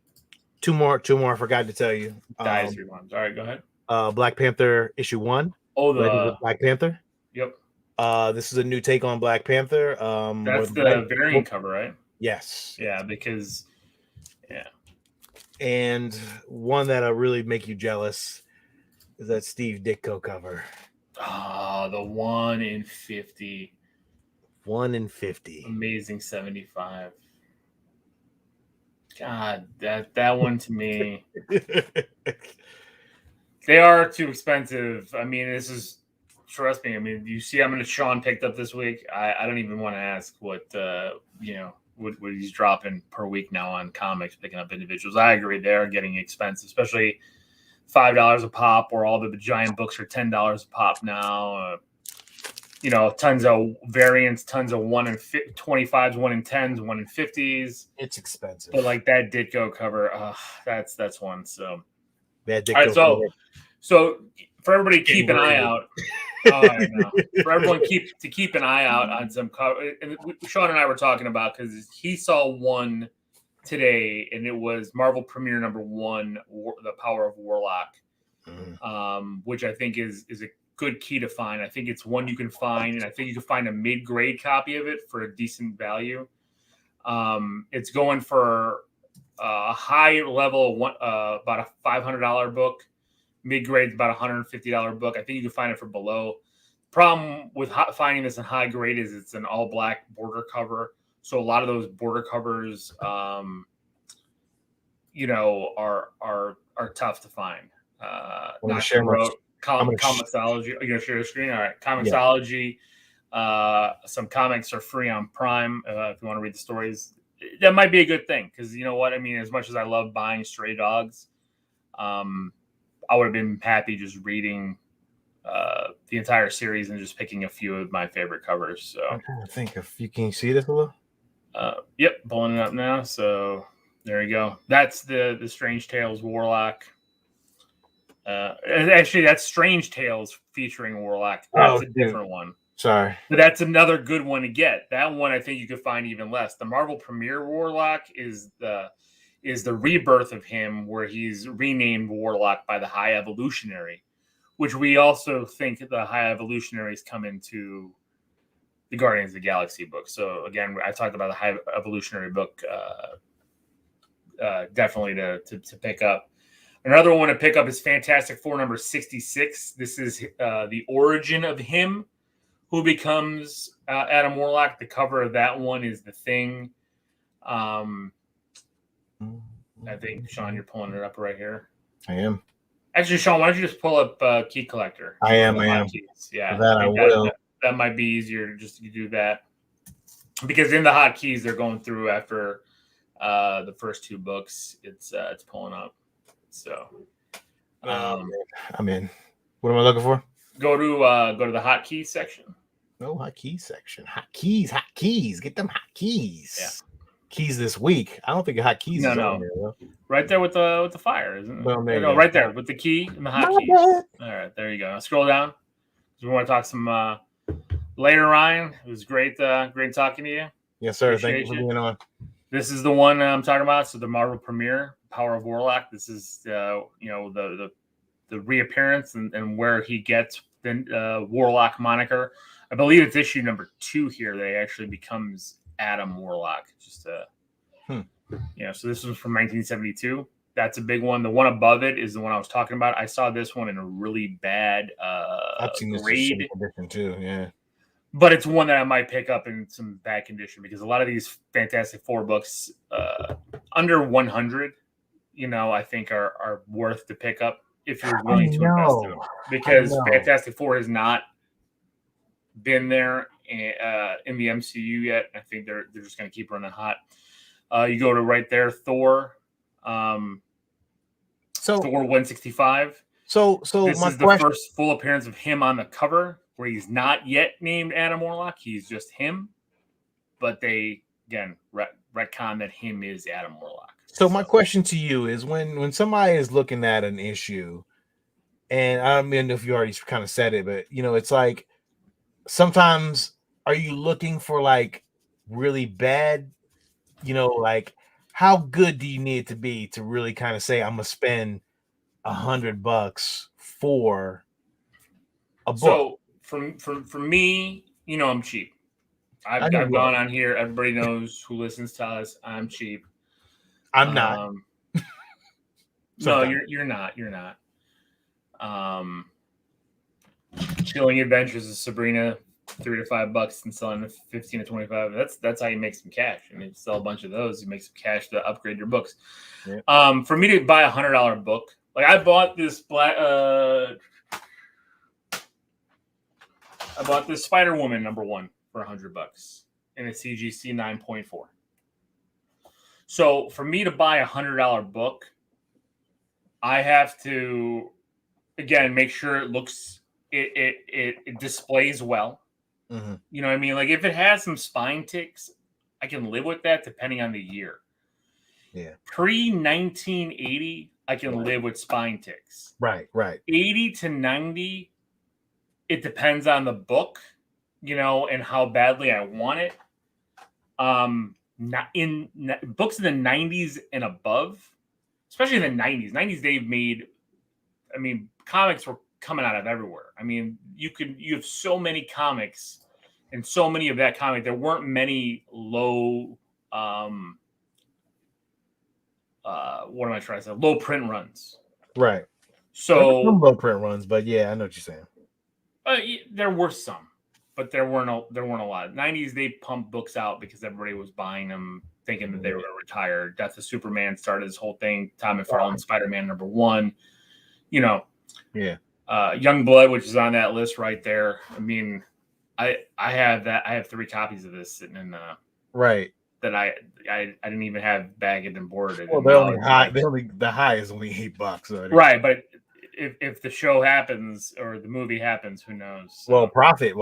B: two more. I forgot to tell you.
A: Dies 3 months. All right, go ahead.
B: Black Panther issue 1.
A: Oh,
B: Legends of Black Panther.
A: Yep.
B: This is a new take on Black Panther.
A: That's the variant cover, right?
B: Yes.
A: Yeah, because
B: and one that'll really make you jealous is that Steve Ditko cover.
A: The 1 in 50.
B: 1 in 50.
A: Amazing 75. God, that one to me. They are too expensive. I mean, trust me. I mean, you see how many Sean picked up this week? I don't even want to ask what what he's dropping per week now on comics, picking up individuals. I agree, they are getting expensive, especially $5 a pop, or all the giant books are $10 a pop now. Tons of variants, tons of 1 in 25s, 1 in 10s, 1 in 50s.
B: It's expensive.
A: But like that Ditko cover, that's one. So
B: that Ditko.
A: All right, so for everybody, keep an eye out. I know. For everyone, keep an eye out on some cover. And Sean and I were talking about, because he saw one today, and it was Marvel Premiere #1, The Power of Warlock, which I think is a good key to find. I think it's one you can find, and I think you can find a mid-grade copy of it for a decent value. It's going for a high level, about a $500 book. Mid-grade is about a $150 book. I think you can find it for below. Problem with finding this in high grade is it's an all black border cover. So a lot of those border covers, are tough to find. Comicsology. Are you gonna share the screen? All right, Comicsology. Yeah. Some comics are free on Prime if you want to read the stories. That might be a good thing, because you know what I mean. As much as I love buying Stray Dogs, I would have been happy just reading the entire series and just picking a few of my favorite covers. So
B: I'm trying to think if you can see this a little.
A: Yep, pulling it up now. So there you go. That's the Strange Tales Warlock. Actually, that's Strange Tales featuring Warlock. That's a different one.
B: Sorry,
A: but that's another good one to get. That one I think you could find even less. The Marvel Premiere Warlock is the rebirth of him, where he's renamed Warlock by the High Evolutionary, which we also think the High Evolutionaries come into the Guardians of the Galaxy book. So again, I talked about the High Evolutionary book, definitely to pick up. Another one to pick up is Fantastic Four #66. This is the origin of him, who becomes Adam Warlock. The cover of that one is The Thing. I think, Sean, you're pulling it up right here.
B: I am.
A: Actually, Sean, why don't you just pull up Key Collector?
B: I am.
A: Keys. Yeah,
B: I will.
A: That might be easier just to do that, because in the hotkeys they're going through after the first 2 books. It's pulling up. So
B: I'm in. What am I looking for?
A: Go to the hotkeys section.
B: No hotkeys section. Hotkeys. Get them hotkeys.
A: Yeah.
B: Keys this week. I don't think a hotkey is
A: on there, though. Right there with the fire, isn't it?
B: Well,
A: no, right there with the key and the hotkeys. All right, there you go. Now scroll down. We want to talk some later, Ryan. It was great talking to you.
B: Yes, sir. Thank you for being on.
A: This is the one I'm talking about. So the Marvel Premiere, Power of Warlock. This is the reappearance and where he gets the Warlock moniker. I believe it's issue #2 here that he actually becomes Adam Warlock. Just so this was from 1972. That's a big one. The one above it is the one I was talking about. I saw this one in a really bad
B: I've seen this
A: grade
B: condition too. Yeah,
A: but it's one that I might pick up in some bad condition, because a lot of these Fantastic Four books under 100, I think are worth to pick up if you're willing to invest in them, because Fantastic Four has not been there in the MCU yet. I think they're just going to keep running hot. You go to right there, Thor. Thor 165.
B: So
A: this is the first full appearance of him on the cover, where he's not yet named Adam Warlock. He's just him, but they again retcon that him is Adam Warlock.
B: So my question to you is, when somebody is looking at an issue, and I don't know if you already kind of said it, but it's like, sometimes are you looking for like really bad, like how good do you need it to be to really kind of say, I'm gonna spend $100 for a book?
A: So for me, I'm cheap. I've gone on here. Everybody knows who listens to us. I'm cheap.
B: I'm not.
A: No, you're not. You're not. Chilling Adventures of Sabrina, $3 to $5 and selling 15 to 25. That's how you make some cash. And you sell a bunch of those, you make some cash to upgrade your books. Yeah. For me to buy $100 book, like I bought this Spider Woman #1 for $100 in a CGC 9.4. So for me to buy $100 book, I have to again make sure it looks it displays well.
B: Mm-hmm.
A: You know what I mean? Like if it has some spine ticks, I can live with that depending on the year.
B: Yeah.
A: Pre-1980, I can live with spine ticks.
B: Right.
A: 80 to 90, it depends on the book, and how badly I want it. Not in books in the 90s and above, especially in the 90s. They've made, comics were coming out of everywhere. You have so many comics and so many of that comic. There weren't many low, what am I trying to say? Low print runs.
B: Right.
A: So
B: some low print runs, but yeah, I know what you're saying.
A: There were some, but there weren't a lot. 90s, they pumped books out because everybody was buying them, thinking that they were going to retire. Death of Superman started this whole thing. Tom McFarlane, Spider-Man #1.
B: Yeah.
A: Young Blood, which is on that list right there. I have that. I have 3 copies of this sitting in
B: right.
A: That I didn't even have bagged and boarded.
B: Well, they're only high. The high is only $8. So
A: right, but if the show happens or the movie happens, who knows?
B: So. Profit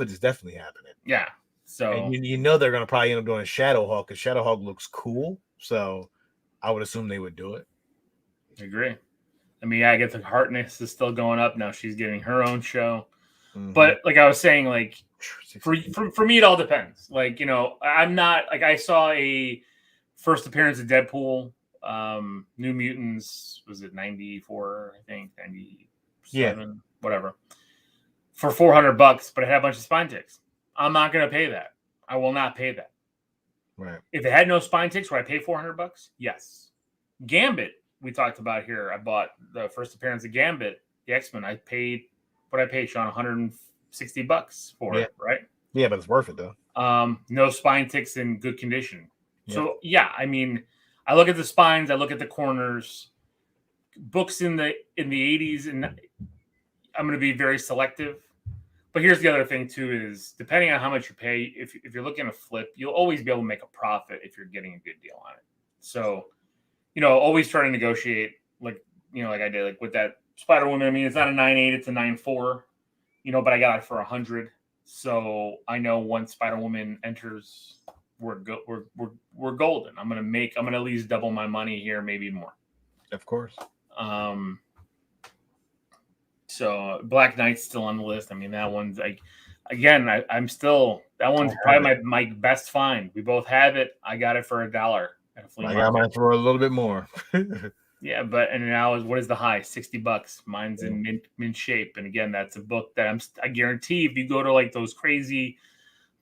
B: is definitely happening.
A: Yeah. So
B: and they're going to probably end up doing Shadowhawk because Shadowhawk looks cool. So I would assume they would do it.
A: I agree. I get the Harkness is still going up now. She's getting her own show. Mm-hmm. But like I was saying, like for me, it all depends. Like, I'm not like I saw a first appearance of Deadpool, New Mutants, was it 94? I think 97, whatever, for $400, but it had a bunch of spine ticks. I'm not going to pay that. I will not pay that.
B: Right.
A: If it had no spine ticks, would I pay $400? Yes. Gambit, we talked about here. I bought the first appearance of Gambit, the X-Men. I paid, Sean, $160 for it, right?
B: Yeah, but it's worth it though.
A: No spine ticks in good condition. Yeah. So I look at the spines, I look at the corners. Books in the 80s, and I'm going to be very selective. But here's the other thing too: is depending on how much you pay, if you're looking to flip, you'll always be able to make a profit if you're getting a good deal on it. So, always try to negotiate, like I did, like with that Spider Woman. It's not a 9.8, it's a 9.4. But I got it for $100. So I know once Spider Woman enters, we're golden. I'm gonna at least double my money here, maybe more.
B: Of course.
A: So Black Knight's still on the list. That one's like, again, that one's probably my best find. We both have it. I got it for $1 at a flea market.
B: I got mine for a little bit more.
A: Yeah, and now what is the high? $60. Mine's in mint shape. And again, that's a book that I guarantee if you go to like those crazy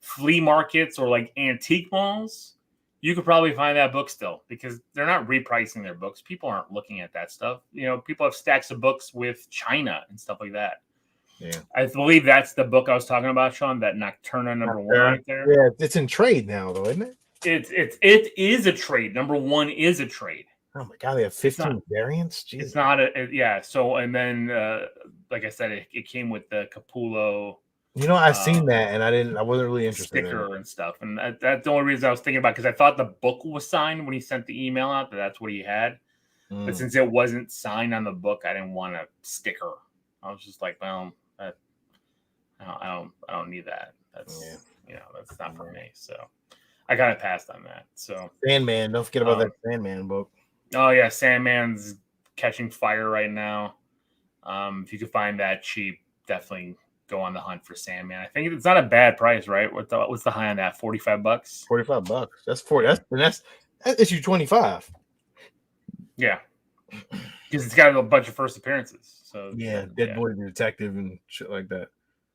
A: flea markets or like antique malls, you could probably find that book still because they're not repricing their books. People aren't looking at that stuff. People have stacks of books with China and stuff like that.
B: Yeah,
A: I believe that's the book I was talking about, Sean. That Nocturna #1 right there.
B: Yeah, it's in trade now, though, isn't it?
A: It is a trade. #1 is a trade.
B: Oh my God, they have 15 variants. Jeez.
A: It's not So and then, like I said, it came with the Capullo.
B: I've seen that, and I wasn't really interested
A: sticker
B: in it.
A: and stuff, and that's the only reason I was thinking about because I thought the book was signed when he sent the email out that's what he had. But since it wasn't signed on the book, I didn't want a sticker. I was just like, well, I don't need that. That's that's not for me. So I kind of passed on that. So
B: Sandman, don't forget about that Sandman book.
A: Oh yeah, Sandman's catching fire right now. If you could find that cheap, definitely go on the hunt for Sandman. I think it's not a bad price, right? What's the high on that? $45?
B: $45. That's 40. That's issue 25.
A: Yeah. because it's got a bunch of first appearances. So
B: Yeah, Dead Boy the Detective and shit like that.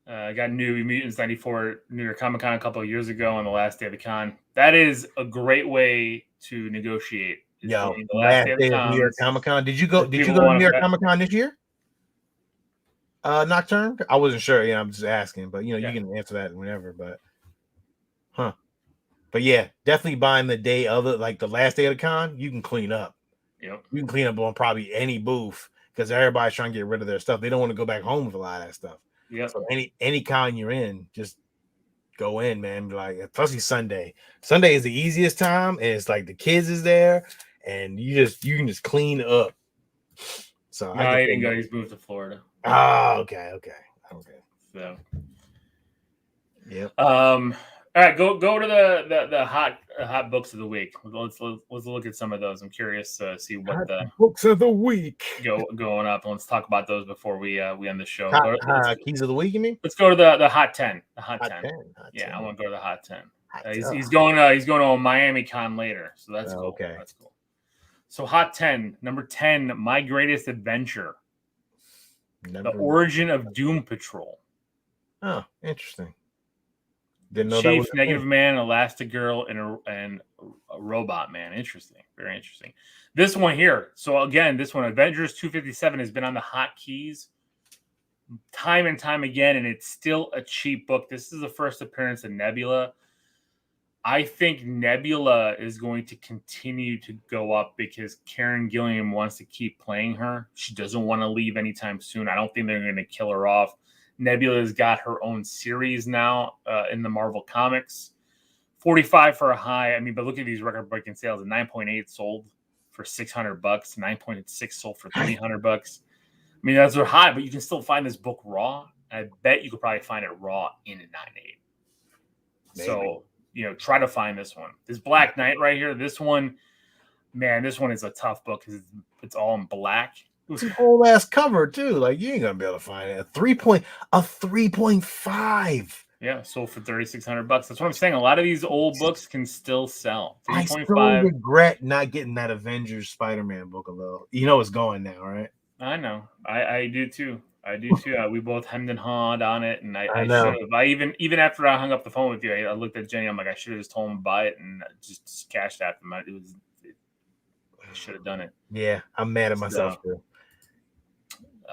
A: I got New Mutants 94 New York Comic Con a couple of years ago on the last day of the con. That is a great way to negotiate.
B: Yo,
A: The last
B: last
A: day of the
B: day of New York
A: cons.
B: Comic Con. Did you go to
A: People
B: New
A: want
B: York
A: to.
B: Comic Con this year? Nocturne? I wasn't sure. Yeah, I'm just asking, but you can answer that whenever. But but yeah, definitely buying the day of it, like the last day of the con. You can clean up.
A: Yep.
B: You can clean up on probably any booth because everybody's trying to get rid of their stuff. They don't want to go back home with a lot of that stuff.
A: Yep.
B: So any con you're in, just go in, man. Like especially Sunday. Sunday is the easiest time, and it's like the kids is there, and you can just clean up. So
A: no, he didn't go. He's moved to Florida.
B: Oh, okay.
A: So,
B: yep.
A: All right, go to the hot books of the week. Let's look at some of those. I'm curious to see what
B: hot
A: the
B: books of the week
A: going up. Let's talk about those before we end the show.
B: Keys of the week, you mean?
A: Let's go to the hot 10. The hot 10.
B: Hot 10.
A: I want to go to the hot 10. He's going to a Miami con later, so that's cool.
B: Okay,
A: that's cool. So hot 10, number 10, My Greatest Adventure, The Origin of Doom Patrol.
B: Oh, interesting. Didn't know
A: Chief,
B: that was
A: Negative Man, Elastigirl, and a Robot Man. Interesting. Very interesting. This one here. So again, this one, Avengers 257, has been on the hot keys time and time again, and it's still a cheap book. This is the first appearance of Nebula. I think Nebula is going to continue to go up because Karen Gilliam wants to keep playing her. She doesn't want to leave anytime soon. I don't think they're going to kill her off. Nebula's got her own series now in the Marvel Comics. 45 for a high. I mean, but look at these record-breaking sales. A 9.8 sold for $600. 9.6 sold for $300. I mean, those are high, but you can still find this book raw. I bet you could probably find it raw in a 9.8. So, try to find this one. This Black Knight right here, this one, man, this one is a tough book because it's all in black.
B: It's an old ass cover too. Like you ain't gonna be able to find it. A 3.5.
A: Yeah, sold for $3,600. That's what I'm saying. A lot of these old books can still sell. 3.5.
B: I still regret not getting that Avengers Spider-Man book a little. You know it's going now, right?
A: I know. I do too. We both hemmed and hawed on it, and I
B: know.
A: should have. Even after I hung up the phone with you, I looked at Jenny. I'm like, I should have just told him to buy it and just cashed after him. I should have done it.
B: Yeah, I'm mad at myself too.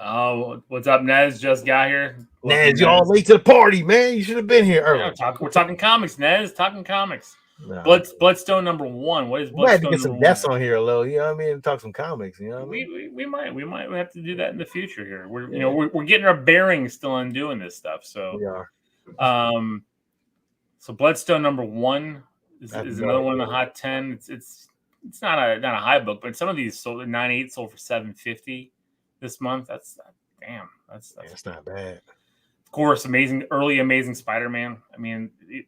A: Oh, what's up, Nez? Just got here.
B: Nez, you all late to the party, man. You should have been here early.
A: Yeah, we're talking comics, Nez. Talking comics. No. Bloodstone number 1. What is Bloodstone?
B: We had to get some deaths on here, Lil. You know what I mean? Talk some comics. You know what I mean?
A: We might have to do that in the future here. We're getting our bearings still on doing this stuff. So
B: we are.
A: So Bloodstone number 1 is another one in the hot 10. It's not a high book, but some of these sold at 9.8 sold for $750 this month. That's
B: not bad.
A: Of course, Amazing Spider-Man. I mean, you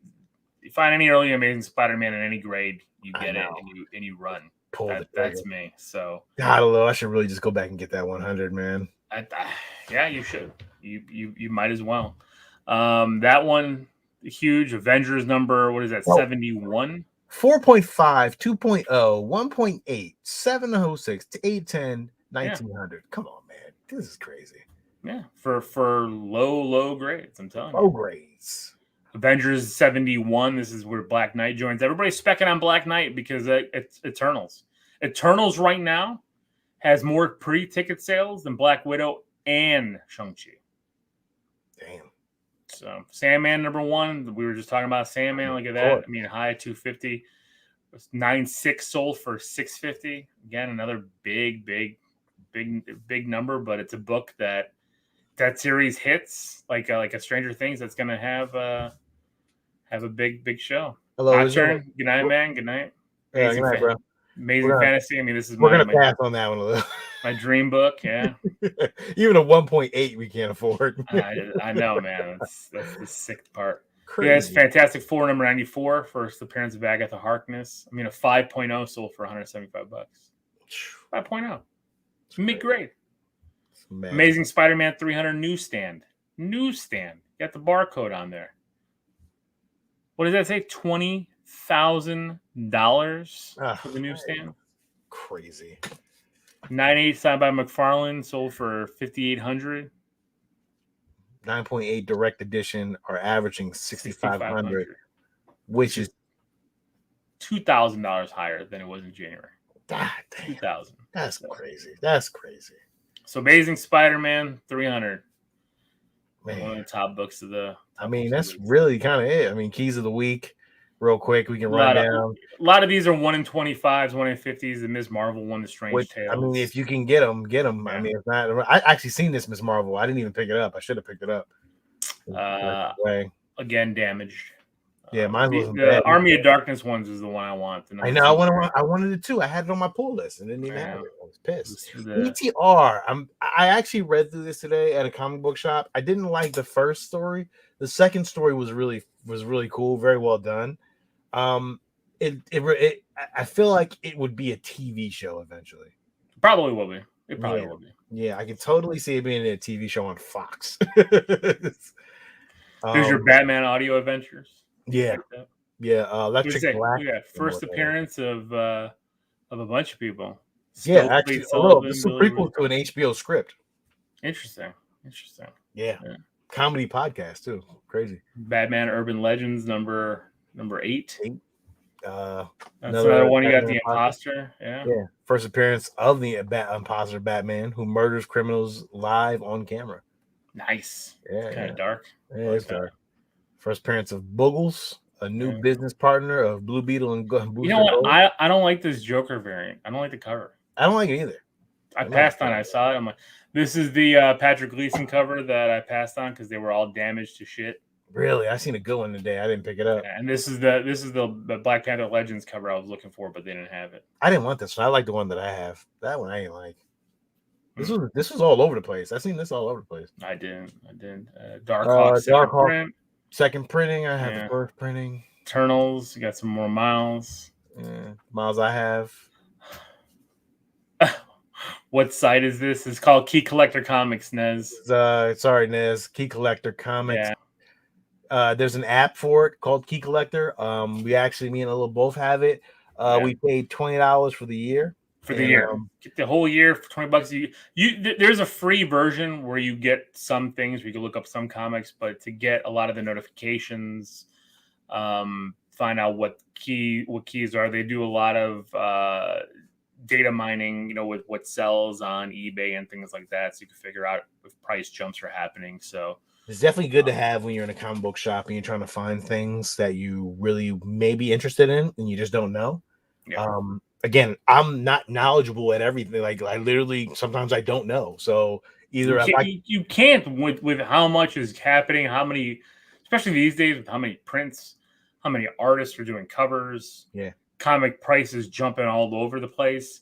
A: find any early Amazing Spider-Man in any grade, you get it and you run. That's me. So
B: God, Lil, I should really just go back and get that 100, man.
A: Yeah, you should. You might as well. That one, huge Avengers number. What is that? 71.
B: 4.5, 2.0, 1.8, 706, 810, 1900. Yeah. Come on, man. This is crazy.
A: Yeah, for low grades, I'm telling you.
B: Low grades.
A: Avengers 71. This is where Black Knight joins. Everybody's specking on Black Knight because it's Eternals. Eternals right now has more pre-ticket sales than Black Widow and Shang-Chi.
B: Damn.
A: So Sandman number 1. We were just talking about Sandman. Look at that. I mean, high 250. 9.6 sold for $650. Again, another big number, but it's a book that series hits like a Stranger Things that's going to have a big show.
B: Hello,
A: turn. Good night, man. Good night.
B: Good night, bro.
A: Amazing fantasy. I mean, this is
B: we're gonna pass on that one a little.
A: My dream book, yeah.
B: Even a 1.8 we can't afford.
A: I know, man. That's the sick part. Yeah, it's Fantastic Four number 94, first appearance of Agatha Harkness. I mean, a 5.0 sold for $175. 5.0. It's mid-grade. Amazing Spider-Man 300 newsstand. Got the barcode on there. What does that say? $20,000 for the newsstand?
B: Crazy.
A: 9.8 signed by McFarlane, sold for $5,800.
B: 9.8 direct edition are averaging 6,500,
A: 6,500,
B: which is
A: $2,000 higher than it was in January.
B: God damn,
A: 2,000.
B: that's crazy. That's crazy.
A: So Amazing Spider-Man, 300.
B: Man.
A: One of the top books of the.
B: I mean, that's really kind of it. I mean, keys of the week, real quick. We can run down.
A: A lot of these are 1 in 25s, 1 in 50s. The Ms. Marvel one, The Strange Tales.
B: I mean, if you can get them, get them. Yeah. I mean, if not, I actually seen this Ms. Marvel. I didn't even pick it up. I should have picked it up.
A: Again, damaged.
B: Yeah, mine wasn't
A: the
B: bad.
A: Army of Darkness ones is the one I want.
B: I know. I wanted it too. I had it on my pull list and didn't even have it. I was pissed. BTR. I actually read through this today at a comic book shop. I didn't like the first story. The second story was really cool. Very well done. I feel like it would be a TV show eventually.
A: Probably will be. It probably will be.
B: Yeah, I could totally see it being a TV show on Fox.
A: There's your Batman audio adventures.
B: Yeah, like Electric Black.
A: Yeah, first appearance of a bunch of people.
B: Yeah, actually, this is a prequel to an HBO script.
A: Interesting.
B: Yeah, comedy podcast too. Crazy.
A: Batman Urban Legends number 8. That's
B: another
A: one. You got the Imposter. Yeah.
B: First appearance of the Imposter Batman, who murders criminals live on camera.
A: Nice.
B: Yeah,
A: it's kind of dark.
B: Yeah, it's dark. First appearance of Boogles, a new business partner of Blue Beetle and Booster.
A: You know what? I don't like this Joker variant. I don't like the cover.
B: I don't like it either.
A: I passed on. I saw it. I'm like, this is the Patrick Gleason cover that I passed on because they were all damaged to shit.
B: Really, I seen a good one today. I didn't pick it up.
A: Yeah, and this is the Black Panther Legends cover I was looking for, but they didn't have it.
B: I didn't want this one. I like the one that I have. That one I ain't like. This was all over the place. I seen this all over the place.
A: I didn't. Dark Hawk print.
B: Second printing. I have the first printing.
A: Eternals. You got some more Miles.
B: Yeah, Miles I have.
A: What site is this? It's called Key Collector Comics, Nez.
B: Sorry, Nez. Key Collector Comics. Yeah. There's an app for it called Key Collector. We actually, me and Alil both have it. We paid $20 for the year.
A: For the year, get the whole year for $20. There's a free version where you get some things where you can look up some comics, but to get a lot of the notifications, find out what keys are. They do a lot of data mining, with what sells on eBay and things like that, so you can figure out if price jumps are happening. So
B: it's definitely good to have when you're in a comic book shop and you're trying to find things that you really may be interested in and you just don't know. Yeah. Again, I'm not knowledgeable at everything. Like I literally sometimes I don't know. So either
A: you can't with how much is happening, how many, especially these days with how many prints, how many artists are doing covers.
B: Yeah.
A: Comic prices jumping all over the place.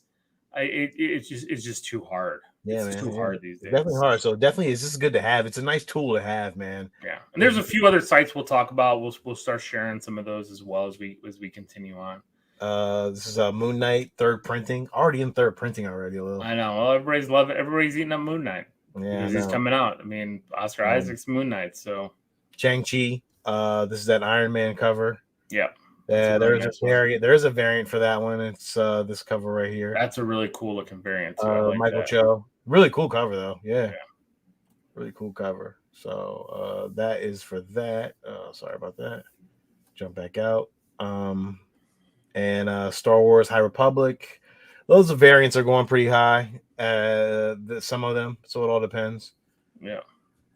A: It's just too hard.
B: Yeah,
A: it's too hard these days.
B: Definitely hard. So definitely, it's just good to have. It's a nice tool to have, man.
A: Yeah, and there's a few other sites we'll talk about. We'll start sharing some of those as well as we continue on.
B: This is Moon Knight third printing. Already in third printing already. A little.
A: I know. Well, everybody's loving. Everybody's eating up Moon Knight.
B: Yeah,
A: he's coming out. I mean, Oscar Isaac's Moon Knight. So
B: Shang-Chi. This is that Iron Man cover.
A: Yeah.
B: Yeah, there's a variant. There's a variant for that one. It's this cover right here.
A: That's a really cool looking variant. Too.
B: Michael Cho. Really cool cover though. Yeah. Really cool cover. So that is for that. Sorry about that. Jump back out. And Star Wars High Republic. Those variants are going pretty high. Some of them. So it all depends.
A: Yeah.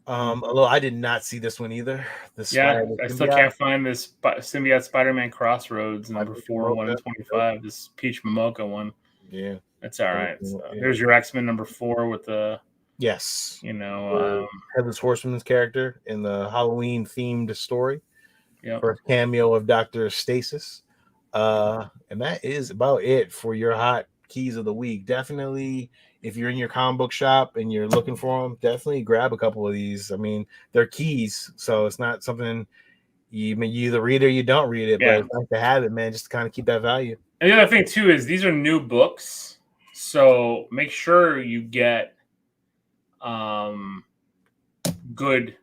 B: Although I did not see this one either.
A: I still can't find this Symbiote Spider-Man Crossroads number 4, 1 in 25. This Peach Momoka one.
B: Yeah,
A: that's all right. So there's your X-Men number 4 with the
B: Headless Horseman's character in the Halloween themed story.
A: Yeah,
B: first cameo of Dr. Stasis. And that is about it for your hot keys of the week. Definitely. If you're in your comic book shop and you're looking for them, definitely grab a couple of these. I mean, they're keys, so it's not something you either read or you don't read it, but it's nice to have it, man, just to kind of keep that value.
A: And the other thing, too, is these are new books, so make sure you get good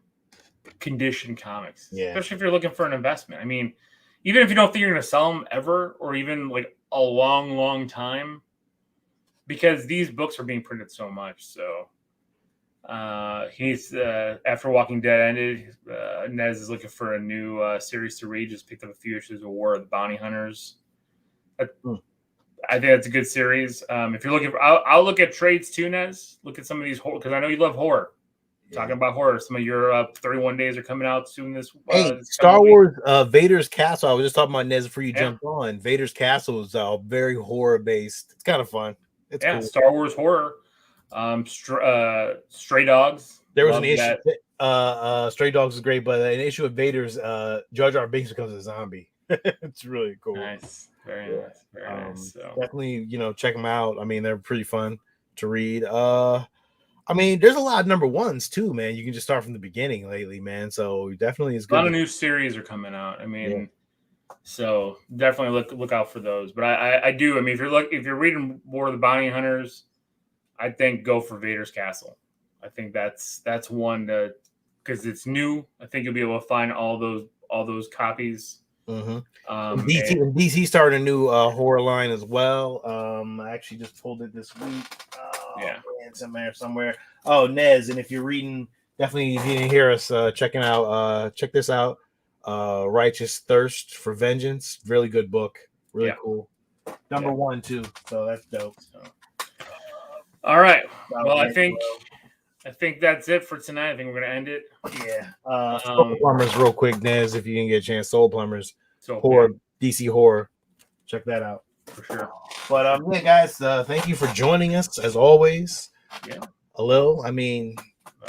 A: condition comics, especially if you're looking for an investment. I mean, even if you don't think you're going to sell them ever or even like a long, long time, because these books are being printed so much. So he's after Walking Dead ended, Nez is looking for a new series to read. Just picked up a few issues of War of the Bounty Hunters. I think that's a good series. If you're looking for, I'll look at trades too, Nez. Look at some of these horror, because I know you love horror. Yeah. Talking about horror, some of your 31 days are coming out soon. This
B: Star Wars, Vader's Castle. I was just talking about Nez before you jumped on. Vader's Castle is very horror based. It's kind of fun. It's cool.
A: Star Wars horror. Stray Dogs.
B: There was an issue. Stray Dogs is great, but an issue with Vader's Jar Jar Binks becomes a zombie. It's really cool.
A: Nice. Very nice. Very nice. So.
B: Definitely, check them out. I mean, they're pretty fun to read. I mean, there's a lot of number ones too, man. You can just start from the beginning lately, man. So definitely is good.
A: A lot of new series are coming out. I mean, so definitely look out for those. But I do. I mean, if you're reading War of the Bounty Hunters, I think go for Vader's Castle. I think that's one because it's new. I think you'll be able to find all those copies.
B: Mm-hmm. DC started a new horror line as well. I actually just pulled it this week. Somewhere. Oh, Nez, and if you're reading, definitely if you didn't hear us check this out. Righteous Thirst for Vengeance. Really good book. Really cool. Number one too. So that's dope. So.
A: All right. Well, I think that's it for tonight. I think we're gonna end it.
B: Yeah. Soul Plumbers, real quick, Nez, if you can get a chance. Soul Plumbers, horror, DC horror. Check that out
A: for sure.
B: But yeah, guys, thank you for joining us as always.
A: Yeah.
B: Alil, I mean,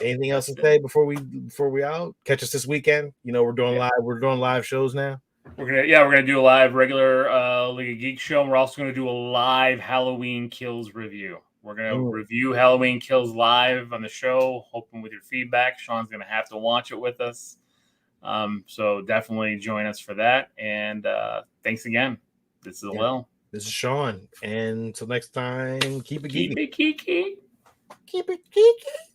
B: anything else to say before we out? Catch us this weekend. We're doing live shows now.
A: We're gonna do a live regular League of Geeks show. And we're also gonna do a live Halloween Kills review. We're going to review Halloween Kills live on the show, hoping with your feedback. Sean's going to have to watch it with us. So definitely join us for that. And thanks again. This is Alil.
B: This is Sean. And until next time, keep it geeky.
A: Keep it geeky.
B: Keep it geeky.